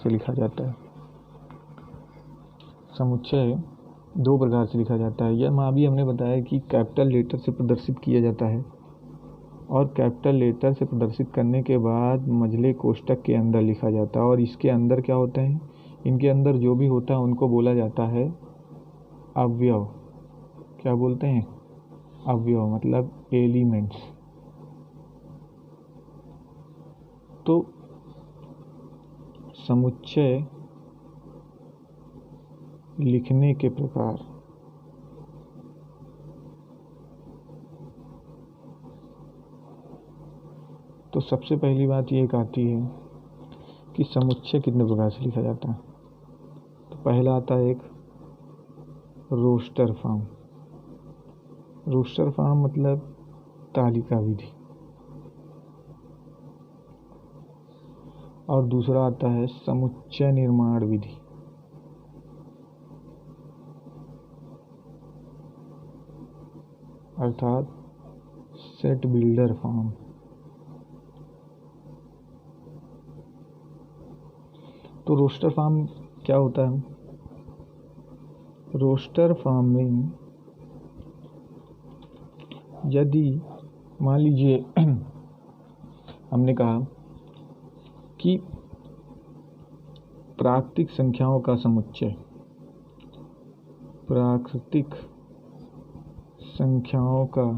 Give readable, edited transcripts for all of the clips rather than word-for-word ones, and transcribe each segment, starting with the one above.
से लिखा जाता है। समुच्चय दो प्रकार से लिखा जाता है। यह अभी हमने बताया कि कैपिटल लेटर से प्रदर्शित किया जाता है और कैपिटल लेटर से प्रदर्शित करने के बाद मझले कोष्ठक के अंदर लिखा जाता है। और इसके अंदर क्या होते हैं, इनके अंदर जो भी होता है उनको बोला जाता है अवयव। क्या बोलते हैं? अवयव, मतलब एलिमेंट्स। तो समुच्चय लिखने के प्रकार। तो सबसे पहली बात ये एक आती है कि समुच्चय कितने प्रकार से लिखा जाता है। तो पहला आता है एक रोस्टर फॉर्म। रोस्टर फॉर्म मतलब तालिका विधि। और दूसरा आता है समुच्चय निर्माण विधि। अर्थात सेट बिल्डर फॉर्म। तो रोस्टर फॉर्म क्या होता है? रोस्टर फॉर्म में यदि मान लीजिए हमने कहा कि प्राकृतिक संख्याओं का समुच्चय, प्राकृतिक संख्याओं का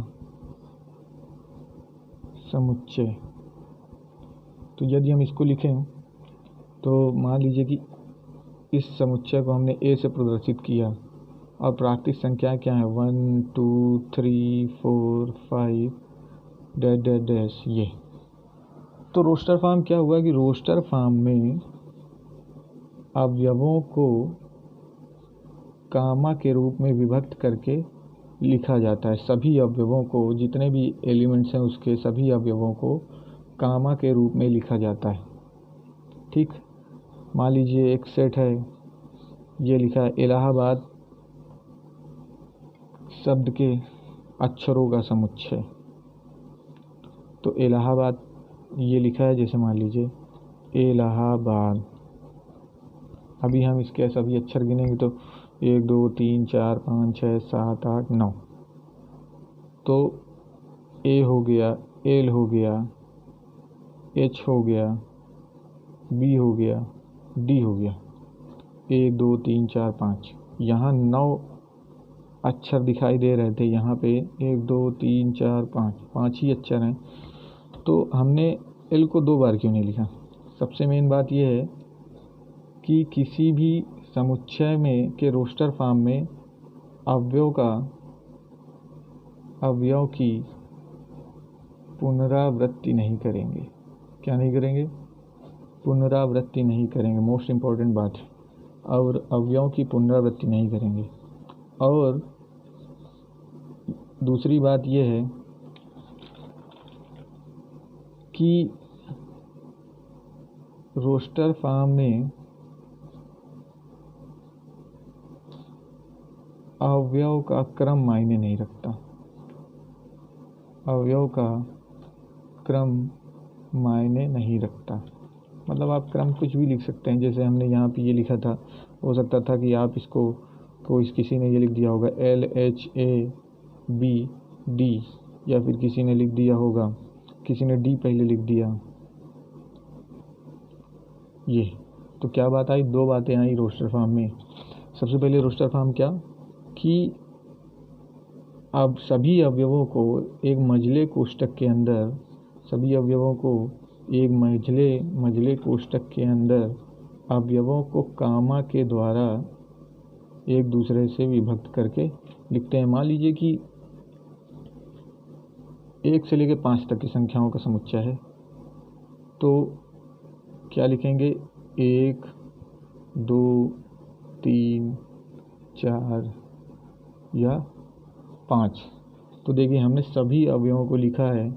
समुच्चय, तो यदि हम इसको लिखें तो मान लीजिए कि इस समुच्चय को हमने ए से प्रदर्शित किया और प्राकृतिक संख्याएं क्या है 1 2 3 4 5 डैश डैश डैश ये। तो रोस्टर फॉर्म क्या हुआ कि रोस्टर फॉर्म में अवयवों को कामा के रूप में विभक्त करके लिखा जाता है। सभी अवयवों को, जितने भी एलिमेंट्स हैं उसके सभी अवयवों को कामा के रूप में लिखा जाता है। ठीक, मान लीजिए एक सेट है, ये लिखा है इलाहाबाद शब्द के अक्षरों का समुच्चय। तो इलाहाबाद ये लिखा है, जैसे मान लीजिए इलाहाबाद। अभी हम इसके सभी अक्षर गिनेंगे तो 1 2 3 4 5 6 7 8 9। तो ए हो गया, एल हो गया, एच हो गया, बी हो गया, डी हो गया। 1 2 3 4 5, यहाँ 9 अक्षर दिखाई दे रहे थे। यहाँ पे 1 2 3 4 5 ही अक्षर हैं। तो हमने एल को 2 बार क्यों नहीं लिखा? सबसे मेन बात यह है कि किसी भी समुच्चय में के रोस्टर फॉर्म में अवयव की पुनरावृत्ति नहीं करेंगे। क्या नहीं करेंगे? पुनरावृत्ति नहीं करेंगे। मोस्ट इम्पॉर्टेंट बात है, और अवयव की पुनरावृत्ति नहीं करेंगे। और दूसरी बात यह है कि रोस्टर फॉर्म में अवयव का क्रम मायने नहीं रखता। अवयव का क्रम मायने नहीं रखता, मतलब आप क्रम कुछ भी लिख सकते हैं। जैसे हमने यहाँ पे ये लिखा था, हो सकता था कि आप इसको किसी ने ये लिख दिया होगा LHABD, या फिर किसी ने लिख दिया होगा, किसी ने डी पहले लिख दिया ये। तो क्या बात आई? 2 बातें आई रोस्टर फॉर्म में। सबसे पहले रोस्टर फॉर्म क्या कि अब सभी अवयवों को एक मझले कोष्ठक के अंदर, सभी अवयवों को एक मझले कोष्ठक के अंदर अवयवों को कामा के द्वारा एक दूसरे से विभक्त करके लिखते हैं। मान लीजिए कि 1 से लेकर 5 तक की संख्याओं का समुच्चय है, तो क्या लिखेंगे? 1 2 3 4 या 5। तो देखिए हमने सभी अवयवों को लिखा है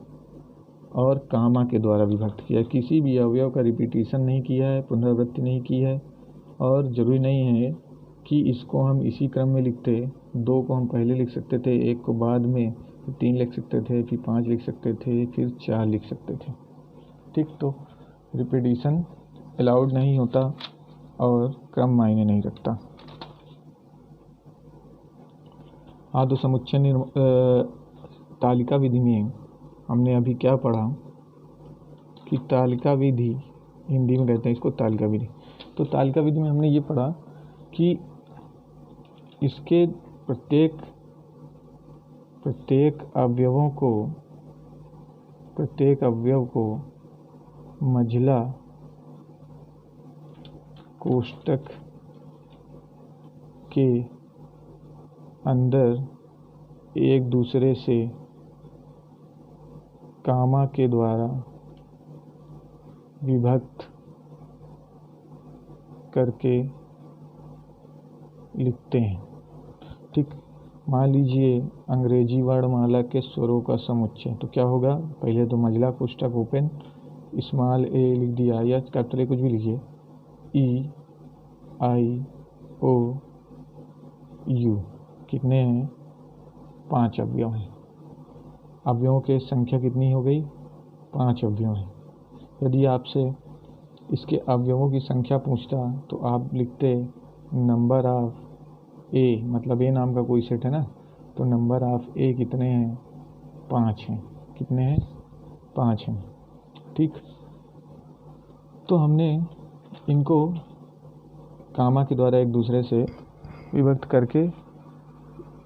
और कामा के द्वारा विभक्त किया। किसी भी अवयव का रिपीटिशन नहीं किया है, पुनरावृत्ति नहीं की है। और ज़रूरी नहीं है कि इसको हम इसी क्रम में लिखते। 2 को हम पहले लिख सकते थे, 1 को बाद में, फिर 3 लिख सकते थे, फिर 5 लिख सकते थे, फिर 4 लिख सकते थे। ठीक, तो रिपीटिशन अलाउड नहीं होता और क्रम मायने नहीं रखता। हाँ, तो समुच्चय तालिका विधि में हमने अभी क्या पढ़ा कि तालिका विधि, हिंदी में कहते हैं इसको तालिका विधि। तो तालिका विधि में हमने ये पढ़ा कि इसके प्रत्येक अवयव को मझला कोष्ठक के अंदर एक दूसरे से कामा के द्वारा विभक्त करके लिखते हैं। ठीक, मान लीजिए अंग्रेजी वर्णमाला के स्वरों का समुच्चय, तो क्या होगा? पहले तो मझला कोष्ठक ओपन, स्मॉल ए लिख दिया या कैपिटल ए कुछ भी लिखिए, ई आई ओ यू, कितने हैं? 5 अवयव हैं। अवयवों की संख्या कितनी हो गई? 5 अवयव हैं। यदि आपसे इसके अवयवों की संख्या पूछता तो आप लिखते नंबर ऑफ ए, मतलब ए नाम का कोई सेट है ना, तो नंबर ऑफ ए कितने हैं? 5 हैं। कितने हैं? 5 हैं। ठीक, तो हमने इनको कामा के द्वारा एक दूसरे से विभक्त करके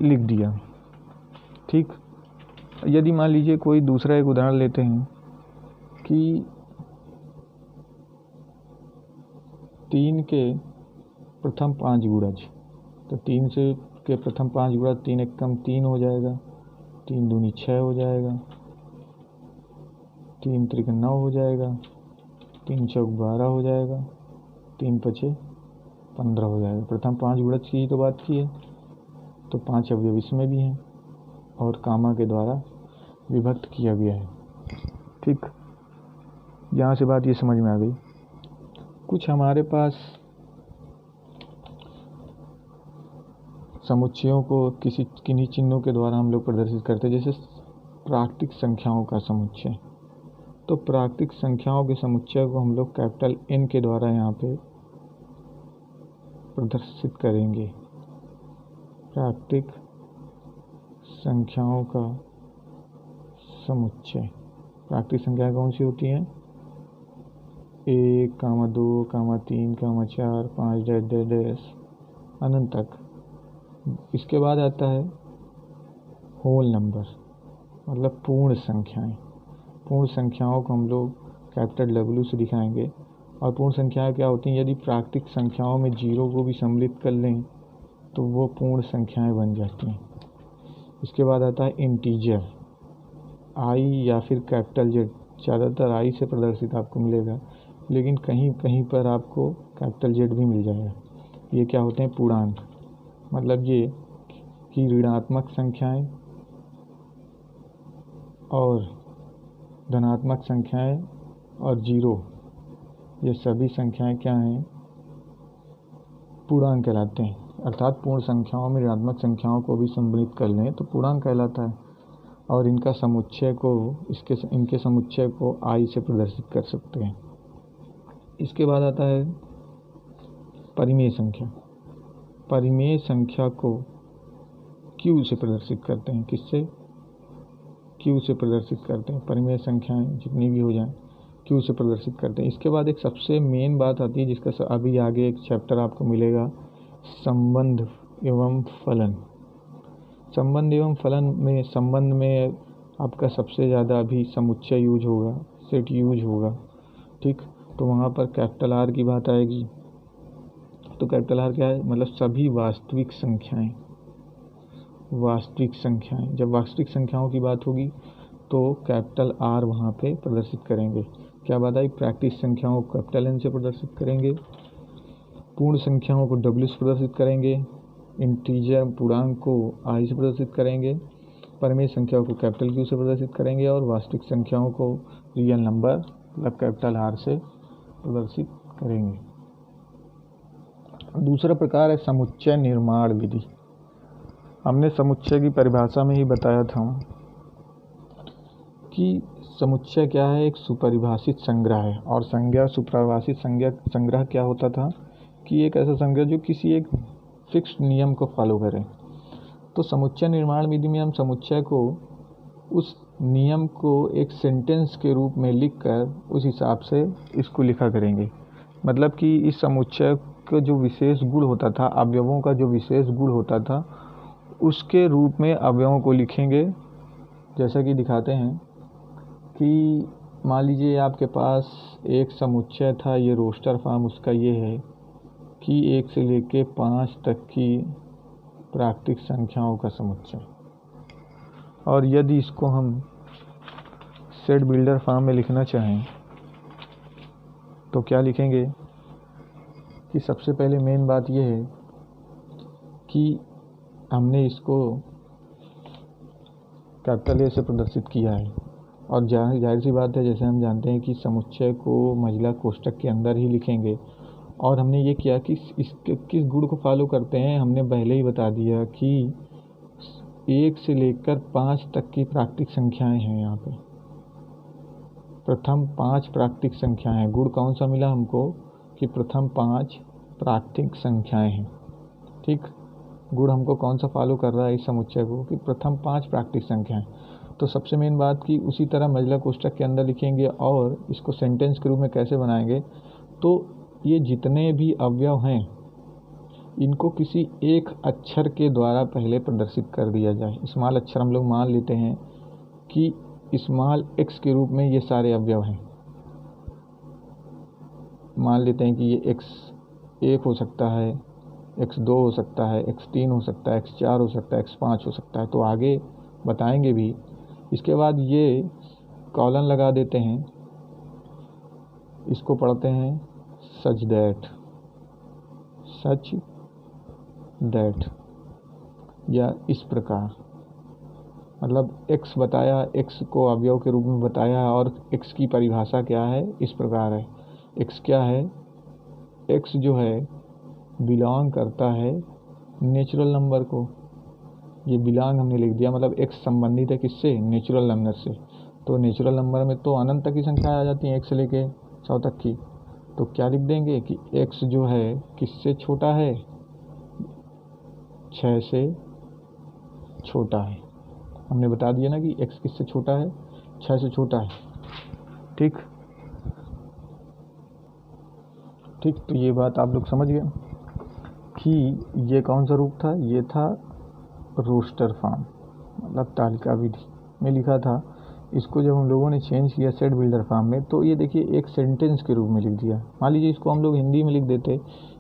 लिख दिया। ठीक, यदि मान लीजिए कोई दूसरा एक उदाहरण लेते हैं कि 3 के प्रथम 5 गुणज, तो 3 से के प्रथम 5 गुणज, 3 एक कम 3 हो जाएगा, 3 दूनी 6 हो जाएगा, 3 त्रिक 9 हो जाएगा, 3 चौक 12 हो जाएगा, 3 पचे 15 हो जाएगा। प्रथम 5 गुणज की तो बात की है, तो 5 अवयव इसमें भी हैं और कामा के द्वारा विभक्त किया गया है। ठीक, यहाँ से बात ये समझ में आ गई। कुछ हमारे पास समुच्चयों को किन्हीं चिन्हों के द्वारा हम लोग प्रदर्शित करते हैं, जैसे प्राकृतिक संख्याओं का समुच्चय। तो प्राकृतिक संख्याओं के समुच्चय को हम लोग कैपिटल N के द्वारा यहाँ पे प्रदर्शित करेंगे। प्राकृतिक संख्याओं का समुच्चय, प्राकृतिक संख्याएं कौन सी होती हैं? 1, 2, 3, 4, 5 डैश अनंत तक। इसके बाद आता है होल नंबर, मतलब पूर्ण संख्याएं। पूर्ण संख्याओं को हम लोग कैपिटल W से दिखाएंगे। और पूर्ण संख्याएं क्या होती हैं? यदि प्राकृतिक संख्याओं में 0 को भी सम्मिलित कर लें तो वो पूर्ण संख्याएं बन जाती हैं। इसके बाद आता है इंटीजर, I या फिर कैपिटल Z। ज़्यादातर I से प्रदर्शित आपको मिलेगा, लेकिन कहीं कहीं पर आपको कैपिटल Z भी मिल जाएगा। ये क्या होते हैं? पूर्णांक, मतलब ये कि ऋणात्मक संख्याएं और धनात्मक संख्याएं और 0, ये सभी संख्याएं क्या हैं? पूर्णांक कहलाते हैं। अर्थात पूर्ण संख्याओं में ऋणात्मक संख्याओं को भी सम्मिलित कर लें तो पूर्णांक कहलाता है। और इनका समुच्चय को इनके समुच्चय को I से प्रदर्शित कर सकते हैं। इसके बाद आता है परिमेय संख्या। परिमेय संख्या को Q से प्रदर्शित करते हैं। किससे? Q से प्रदर्शित करते हैं। परिमेय संख्याएं जितनी भी हो जाएं Q से प्रदर्शित करते हैं। इसके बाद एक सबसे मेन बात आती है, जिसका अभी आगे एक चैप्टर आपको मिलेगा, संबंध एवं फलन। संबंध एवं फलन में, संबंध में आपका सबसे ज़्यादा अभी समुच्चय यूज होगा, सेट यूज होगा। ठीक, तो वहाँ पर कैपिटल R की बात आएगी। तो कैपिटल R क्या है? मतलब सभी वास्तविक संख्याएं। वास्तविक संख्याएं, जब वास्तविक संख्याओं की बात होगी तो कैपिटल R वहाँ पे प्रदर्शित करेंगे। क्या बात आई? प्राकृतिक संख्याओं को कैपिटल N से प्रदर्शित करेंगे, पूर्ण संख्याओं को W से प्रदर्शित करेंगे, इंटीजर पूर्णांक को I से प्रदर्शित करेंगे, परिमेय संख्याओं को कैपिटल Q से प्रदर्शित करेंगे और वास्तविक संख्याओं को रियल नंबर मतलब कैपिटल R से प्रदर्शित करेंगे। दूसरा प्रकार है समुच्चय निर्माण विधि। हमने समुच्चय की परिभाषा में ही बताया था कि समुच्चय क्या है? एक सुपरिभाषित संग्रह है। और संज्ञा, सुपरिभाषित संग्रह क्या होता था कि एक ऐसा संग्रह जो किसी एक फिक्स्ड नियम को फॉलो करे। तो समुच्चय निर्माण विधि में हम समुच्चय को उस नियम को एक सेंटेंस के रूप में लिखकर उस हिसाब से इसको लिखा करेंगे। मतलब कि इस समुच्चय का जो विशेष गुण होता था, अवयवों का जो विशेष गुण होता था, उसके रूप में अवयवों को लिखेंगे। जैसा कि दिखाते हैं कि मान लीजिए आपके पास एक समुच्चय था, ये रोस्टर फॉर्म उसका ये है कि 1 से लेके 5 तक की प्राकृतिक संख्याओं का समुच्चय। और यदि इसको हम सेट बिल्डर फॉर्म में लिखना चाहें तो क्या लिखेंगे कि सबसे पहले मेन बात यह है कि हमने इसको कैपिटल ए से प्रदर्शित किया है। और जाहिर सी बात है, जैसे हम जानते हैं कि समुच्चय को महिला कोष्ठक के अंदर ही लिखेंगे। और हमने ये किया कि इसके किस गुण को फॉलो करते हैं, हमने पहले ही बता दिया कि 1 से लेकर 5 तक की प्राकृतिक संख्याएं हैं। यहाँ पे प्रथम 5 प्राकृतिक संख्याएं हैं। गुण कौन सा मिला हमको कि प्रथम 5 प्राकृतिक संख्याएं हैं। ठीक, गुण हमको कौन सा फॉलो कर रहा है इस समुच्चय को कि प्रथम 5 प्राकृतिक संख्याएं। तो सबसे मेन बात कि उसी तरह महिला कोष्ठक के अंदर लिखेंगे। और इसको सेंटेंस के रूप में कैसे बनाएंगे, तो ये जितने भी अवयव हैं इनको किसी एक अक्षर के द्वारा पहले प्रदर्शित कर दिया जाए। स्मॉल अक्षर हम लोग मान लेते हैं कि स्मॉल x के रूप में ये सारे अवयव हैं। मान लेते हैं कि ये x1 हो सकता है, x2 हो सकता है, x3 हो सकता है, x4 हो सकता है, x5 हो सकता है। तो आगे बताएंगे भी। इसके बाद ये कॉलन लगा देते हैं, इसको पढ़ते हैं सच दैट या इस प्रकार। मतलब x बताया, x को अवयव के रूप में बताया और x की परिभाषा क्या है, इस प्रकार है। x क्या है, x जो है बिलोंग करता है नेचुरल नंबर को। ये बिलोंग हमने लिख दिया, मतलब x संबंधित है किससे, नेचुरल नंबर से। तो नेचुरल नंबर में तो अनंत तक की संख्या आ जाती है, 1 से लेके 100 तक की। तो क्या लिख देंगे कि x जो है किससे छोटा है, 6 से छोटा है। हमने बता दिया ना कि x किससे छोटा है, 6 से छोटा है। ठीक, तो ये बात आप लोग समझ गए कि ये कौन सा रूप था। ये था रोस्टर फॉर्म, मतलब तालिका विधि में लिखा था। इसको जब हम लोगों ने चेंज किया सेट बिल्डर फॉर्म में, तो ये देखिए एक सेंटेंस के रूप में लिख दिया। मान लीजिए इसको हम लोग हिंदी में लिख देते,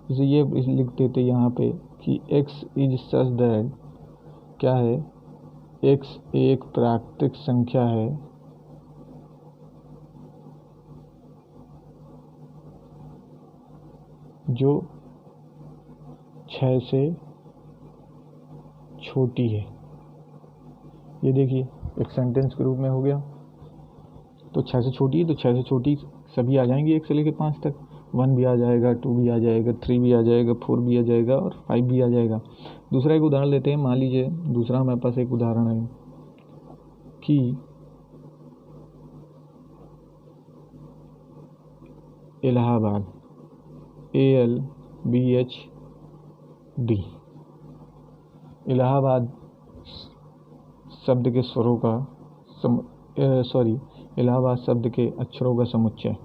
जैसे ये लिख देते यहाँ पे कि x इज सच दैट क्या है, x एक प्राकृतिक संख्या है जो 6 से छोटी है। ये देखिए एक सेंटेंस के रूप में हो गया। तो 6 से छोटी है, तो 6 से छोटी सभी आ जाएंगी 1 से लेकर 5 तक। 1 भी आ जाएगा, 2 भी आ जाएगा, 3 भी आ जाएगा, 4 भी आ जाएगा और 5 भी आ जाएगा। दूसरा एक उदाहरण लेते हैं। मान लीजिए दूसरा हमारे पास एक उदाहरण है कि इलाहाबाद ALBHD। इलाहाबाद शब्द के स्वरों का इलाहाबाद शब्द के अक्षरों का समुच्चय।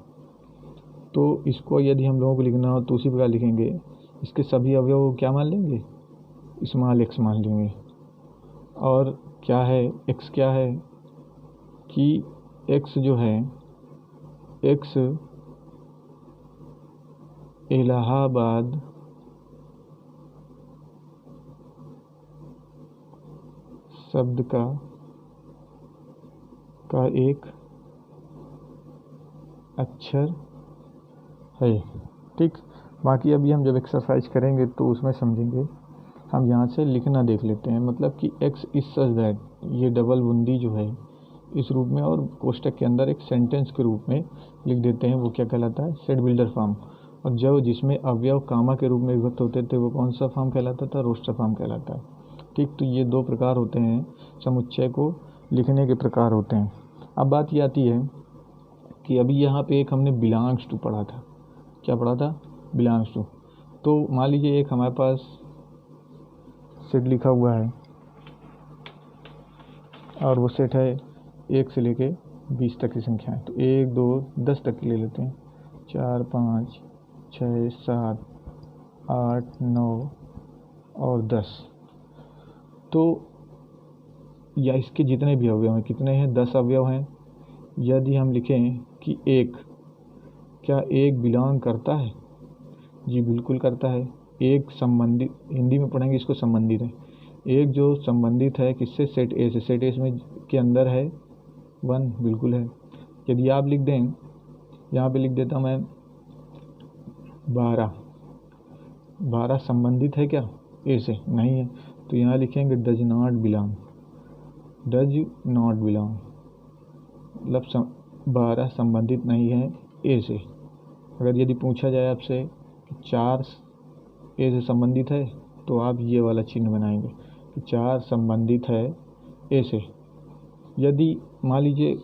तो इसको यदि हम लोगों को लिखना हो तो उसी प्रकार लिखेंगे। इसके सभी अवयव क्या मान लेंगे, स्मॉल x मान लेंगे। और क्या है, x क्या है कि x जो है, x इलाहाबाद शब्द का एक अक्षर है। ठीक, बाकी अभी हम जब एक्सरसाइज करेंगे तो उसमें समझेंगे। हम यहाँ से लिखना देख लेते हैं। मतलब कि x इज सच दैट, ये डबल बूंदी जो है इस रूप में और कोष्टक के अंदर एक सेंटेंस के रूप में लिख देते हैं। वो क्या कहलाता है, सेट बिल्डर फॉर्म। और जो जिसमें अवयव कामा के रूप में विभक्त होते थे वो कौन सा फॉर्म कहलाता था, रोस्टर फॉर्म कहलाता है। ठीक, तो ये 2 प्रकार होते हैं समुच्चय को लिखने के प्रकार होते हैं। अब बात ये आती है कि अभी यहाँ पे एक हमने बिलोंग्स टू पढ़ा था। क्या पढ़ा था, बिलोंग्स टू। तो मान लीजिए एक हमारे पास सेट लिखा हुआ है और वो सेट है 1 से लेके 20 तक की संख्याएं। तो 1 2 10 तक की ले लेते हैं, 4 5 6 7 8 9 और 10। तो या इसके जितने भी अवयव हैं, कितने हैं, 10 अवयव हैं। यदि हम लिखें कि 1, क्या 1 बिलोंग करता है? जी बिल्कुल करता है। एक संबंधित, हिंदी में पढ़ेंगे इसको, संबंधित है। एक जो संबंधित है किससे, सेट ए से। सेट ए में के अंदर है 1, बिल्कुल है। यदि आप लिख दें, यहाँ पे लिख देता मैं 12 संबंधित है क्या ए से? नहीं है। तो यहाँ लिखेंगे डज नॉट बिलोंग, मतलब 12 संबंधित नहीं है ए से। अगर यदि पूछा जाए आपसे कि 4 ए से संबंधित है, तो आप ये वाला चिन्ह बनाएंगे कि 4 संबंधित है ए से। यदि मान लीजिए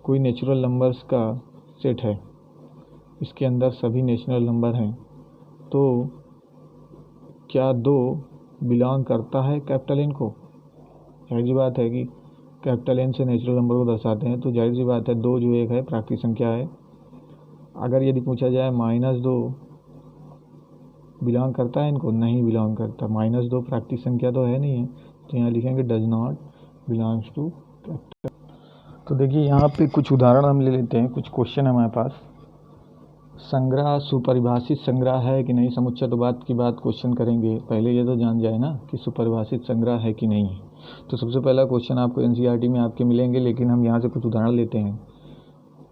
कोई नेचुरल नंबर्स का सेट है, इसके अंदर सभी नेचुरल नंबर हैं, तो क्या 2 बिलोंग करता है कैपिटल एन को? जाहिर सी बात है कि कैपिटल एन से नेचुरल नंबर को दर्शाते हैं, तो जाहिर सी बात है 2 जो एक है प्राकृतिक संख्या है। अगर यदि पूछा जाए -2 बिलोंग करता है इनको? नहीं बिलोंग करता। -2 प्राकृतिक संख्या तो है नहीं है, तो यहाँ लिखेंगे does not belongs to capital. तो देखिए यहाँ पे कुछ उदाहरण हम ले लेते हैं, कुछ क्वेश्चन हमारे पास। संग्रह सुपरिभाषित संग्रह है कि नहीं? समुच्चय तो बात की बात क्वेश्चन करेंगे, पहले ये तो जान जाए ना कि सुपरिभाषित संग्रह है कि नहीं है। तो सबसे पहला क्वेश्चन आपको एनसीईआरटी में आपके मिलेंगे, लेकिन हम यहाँ से कुछ उदाहरण लेते हैं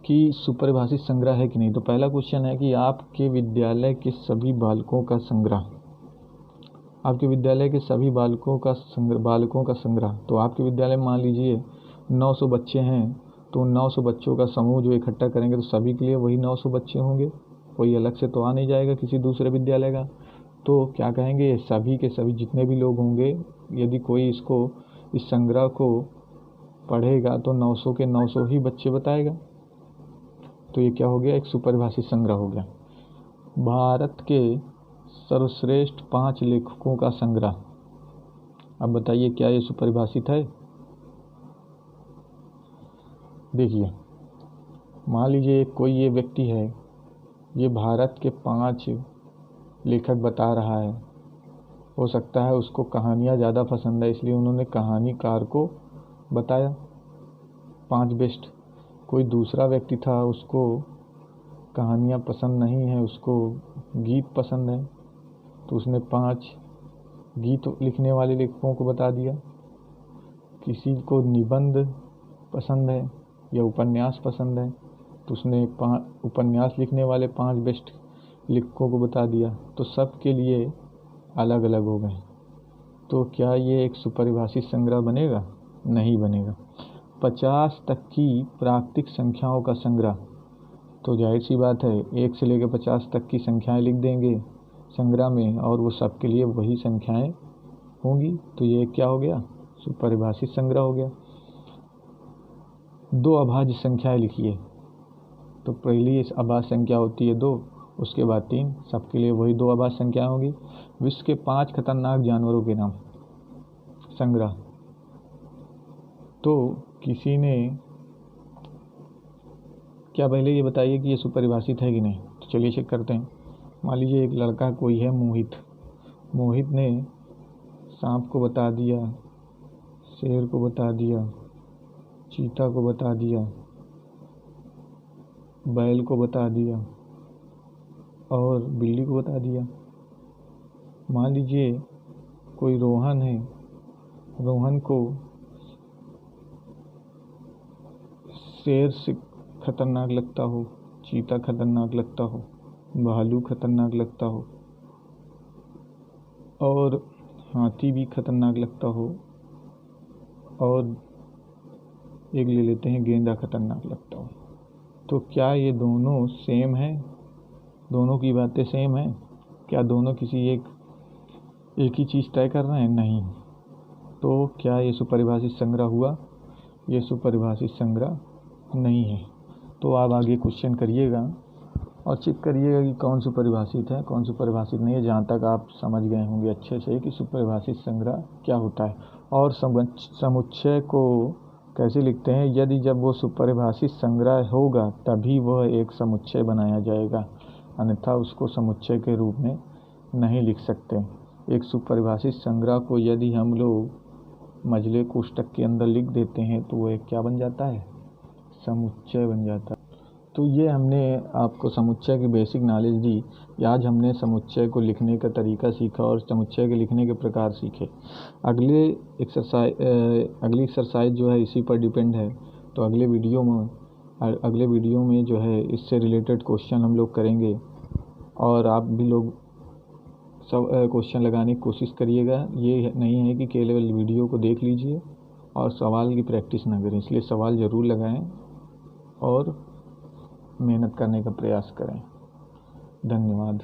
कि सुपरिभाषित संग्रह है कि नहीं। तो पहला क्वेश्चन है कि आपके विद्यालय के सभी बालकों का संग्रह, आपके विद्यालय के सभी बालकों का संग्रह। तो आपके विद्यालय में मान लीजिए 900 बच्चे हैं, तो 900 बच्चों का समूह जो इकट्ठा करेंगे तो सभी के लिए वही 900 बच्चे होंगे, कोई अलग से तो आ नहीं जाएगा किसी दूसरे विद्यालय का। तो क्या कहेंगे, सभी के सभी जितने भी लोग होंगे, यदि कोई इस संग्रह को पढ़ेगा तो 900 के 900 ही बच्चे बताएगा। तो ये क्या हो गया, एक सुपरिभाषित संग्रह हो गया। भारत के सर्वश्रेष्ठ 5 लेखकों का संग्रह, अब बताइए क्या ये सुपरिभाषित है? देखिए मान लीजिए कोई ये व्यक्ति है, ये भारत के 5 लेखक बता रहा है। हो सकता है उसको कहानियाँ ज़्यादा पसंद है, इसलिए उन्होंने कहानीकार को बताया 5 बेस्ट। कोई दूसरा व्यक्ति था, उसको कहानियाँ पसंद नहीं है, उसको गीत पसंद है, तो उसने 5 गीत लिखने वाले लेखकों को बता दिया। किसी को निबंध पसंद है या उपन्यास पसंद है, तो उसने उपन्यास लिखने वाले 5 बेस्ट लेखकों को बता दिया। तो सब के लिए अलग अलग हो गए। तो क्या ये एक सुपरिभाषित संग्रह बनेगा? नहीं बनेगा। 50 तक की प्राकृतिक संख्याओं का संग्रह, तो जाहिर सी बात है 1 से लेकर 50 तक की संख्याएं लिख देंगे संग्रह में, और वो सब के लिए वही संख्याएं होंगी। तो ये क्या हो गया, सुपरिभाषित संग्रह हो गया। 2 अभाज्य संख्याएं लिखिए, तो पहली अभाज्य संख्या होती है 2, उसके बाद 3, सबके लिए वही 2 अभाज्य संख्याएं होंगी। विश्व के 5 खतरनाक जानवरों के नाम, संग्रह। तो किसी ने, क्या पहले ये बताइए कि ये सुपरिभाषित है कि नहीं? तो चलिए चेक करते हैं। मान लीजिए एक लड़का कोई है मोहित ने सांप को बता दिया, शेर को बता दिया, चीता को बता दिया, बैल को बता दिया और बिल्ली को बता दिया। मान लीजिए कोई रोहन है, रोहन को शेर से खतरनाक लगता हो, चीता खतरनाक लगता हो, भालू खतरनाक लगता हो और हाथी भी खतरनाक लगता हो, और एक ले लेते हैं गेंडा खतरनाक लगता हो। तो क्या ये दोनों सेम है? दोनों की बातें सेम है? क्या दोनों किसी एक ही चीज़ तय कर रहे हैं? नहीं। तो क्या ये सुपरिभाषित संग्रह हुआ? ये सुपरिभाषित संग्रह नहीं है। तो आप आगे क्वेश्चन करिएगा और चेक करिएगा कि कौन सुपरिभाषित है कौन सुपरिभाषित नहीं है। जहाँ तक आप समझ गए होंगे अच्छे से कि सुपरिभाषित संग्रह क्या होता है और समुच्चय को कैसे लिखते हैं। यदि जब वो सुपरिभाषित संग्रह होगा तभी वह एक समुच्चय बनाया जाएगा, अन्यथा उसको समुच्चय के रूप में नहीं लिख सकते। एक सुपरिभाषित संग्रह को यदि हम लोग मझले कोष्ठक के अंदर लिख देते हैं तो वो एक क्या बन जाता है, समुच्चय बन जाता है। तो ये हमने आपको समुच्चय की बेसिक नॉलेज दी। आज हमने समुच्चय को लिखने का तरीका सीखा और समुच्चय के लिखने के प्रकार सीखे। अगली एक्सरसाइज जो है इसी पर डिपेंड है। तो अगले वीडियो में जो है इससे रिलेटेड क्वेश्चन हम लोग करेंगे और आप भी लोग सब क्वेश्चन लगाने की कोशिश करिएगा। ये नहीं है कि केवल वीडियो को देख लीजिए और सवाल की प्रैक्टिस ना करें, इसलिए सवाल ज़रूर लगाएं और मेहनत करने का प्रयास करें। धन्यवाद।